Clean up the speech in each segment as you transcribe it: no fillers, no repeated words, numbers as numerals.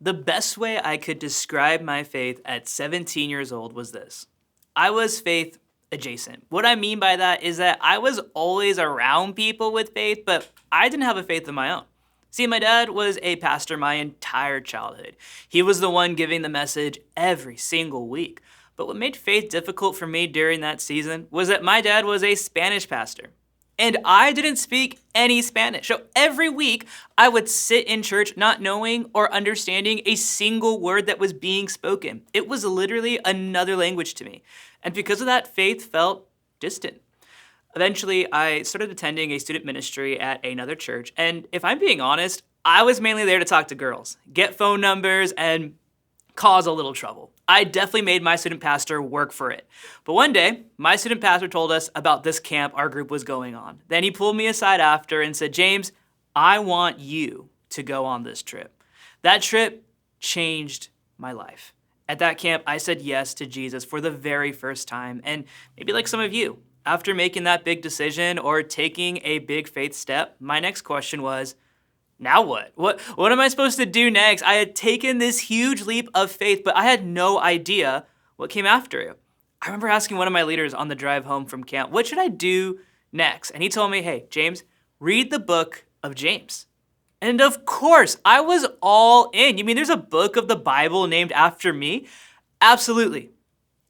The best way I could describe my faith at 17 years old was this. I was faith adjacent. What I mean by that is that I was always around people with faith, but I didn't have a faith of my own. See, my dad was a pastor my entire childhood. He was the one giving the message every single week. But what made faith difficult for me during that season was that my dad was a Spanish pastor. And I didn't speak any Spanish. So every week, I would sit in church not knowing or understanding a single word that was being spoken. It was literally another language to me. And because of that, faith felt distant. Eventually, I started attending a student ministry at another church. And if I'm being honest, I was mainly there to talk to girls, get phone numbers, and cause a little trouble. I definitely made my student pastor work for it. But one day, my student pastor told us about this camp our group was going on. Then he pulled me aside after and said, "James, I want you to go on this trip." That trip changed my life. At that camp, I said yes to Jesus for the very first time. And maybe like some of you, after making that big decision or taking a big faith step, my next question was, now what? What am I supposed to do next? I had taken this huge leap of faith, but I had no idea what came after it. I remember asking one of my leaders on the drive home from camp, what should I do next? And he told me, hey, James, read the book of James. And of course, I was all in. You mean there's a book of the Bible named after me? Absolutely.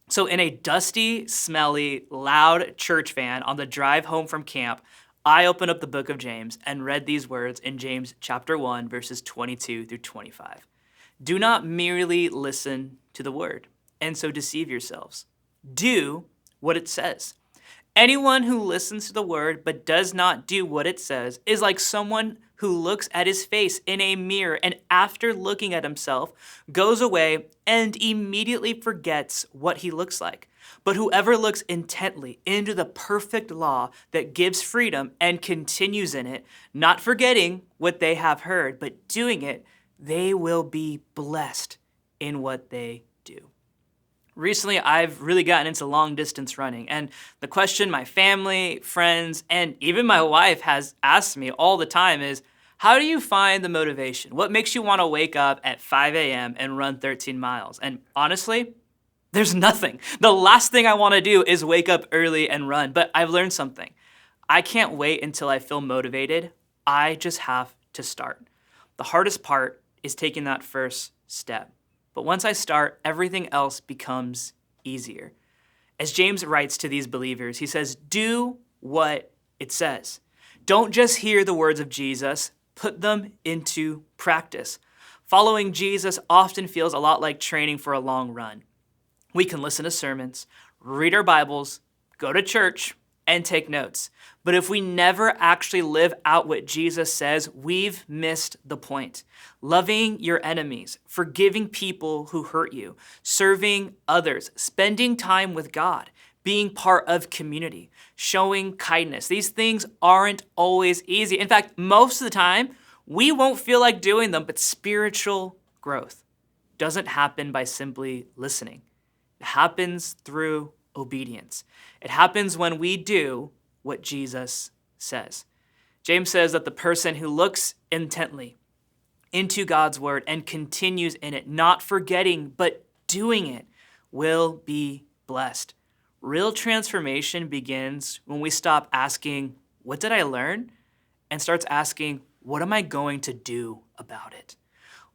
So in a dusty, smelly, loud church van on the drive home from camp, I opened up the book of James and read these words in James chapter 1, verses 22 through 25. Do not merely listen to the word and so deceive yourselves. Do what it says. Anyone who listens to the word but does not do what it says is like someone who looks at his face in a mirror and after looking at himself goes away and immediately forgets what he looks like. But whoever looks intently into the perfect law that gives freedom and continues in it, not forgetting what they have heard, but doing it, they will be blessed in what they do. Recently, I've really gotten into long distance running, and the question my family, friends, and even my wife has asked me all the time is, how do you find the motivation? What makes you want to wake up at 5 a.m. and run 13 miles? And honestly, there's nothing. The last thing I want to do is wake up early and run, but I've learned something. I can't wait until I feel motivated. I just have to start. The hardest part is taking that first step. But once I start, everything else becomes easier. As James writes to these believers, he says, do what it says. Don't just hear the words of Jesus, put them into practice. Following Jesus often feels a lot like training for a long run. We can listen to sermons, read our Bibles, go to church, and take notes. But if we never actually live out what Jesus says, we've missed the point. Loving your enemies, forgiving people who hurt you, serving others, spending time with God, being part of community, showing kindness. These things aren't always easy. In fact, most of the time, we won't feel like doing them, but spiritual growth doesn't happen by simply listening. It happens through obedience. It happens when we do what Jesus says. James says that the person who looks intently into God's word and continues in it, not forgetting, but doing it, will be blessed. Real transformation begins when we stop asking, what did I learn? And starts asking, what am I going to do about it?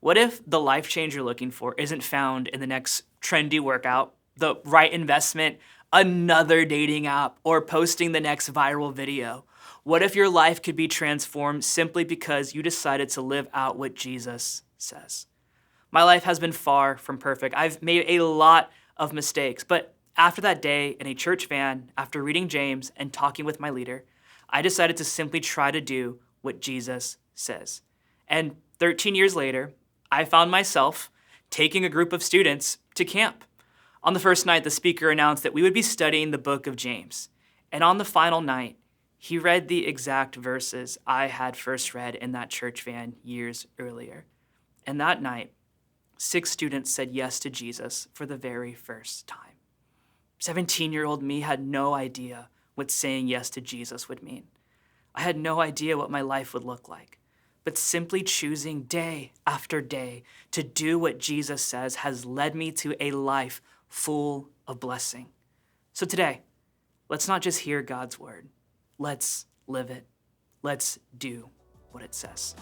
What if the life change you're looking for isn't found in the next trendy workout, the right investment, another dating app, or posting the next viral video? What if your life could be transformed simply because you decided to live out what Jesus says? My life has been far from perfect. I've made a lot of mistakes, but after that day in a church van, after reading James and talking with my leader, I decided to simply try to do what Jesus says. And 13 years later, I found myself taking a group of students to camp. On the first night, the speaker announced that we would be studying the book of James. And on the final night, he read the exact verses I had first read in that church van years earlier. And that night, 6 students said yes to Jesus for the very first time. 17-year-old me had no idea what saying yes to Jesus would mean. I had no idea what my life would look like. but simply choosing day after day to do what Jesus says has led me to a life full of blessing. So today, let's not just hear God's word. Let's live it. Let's do what it says.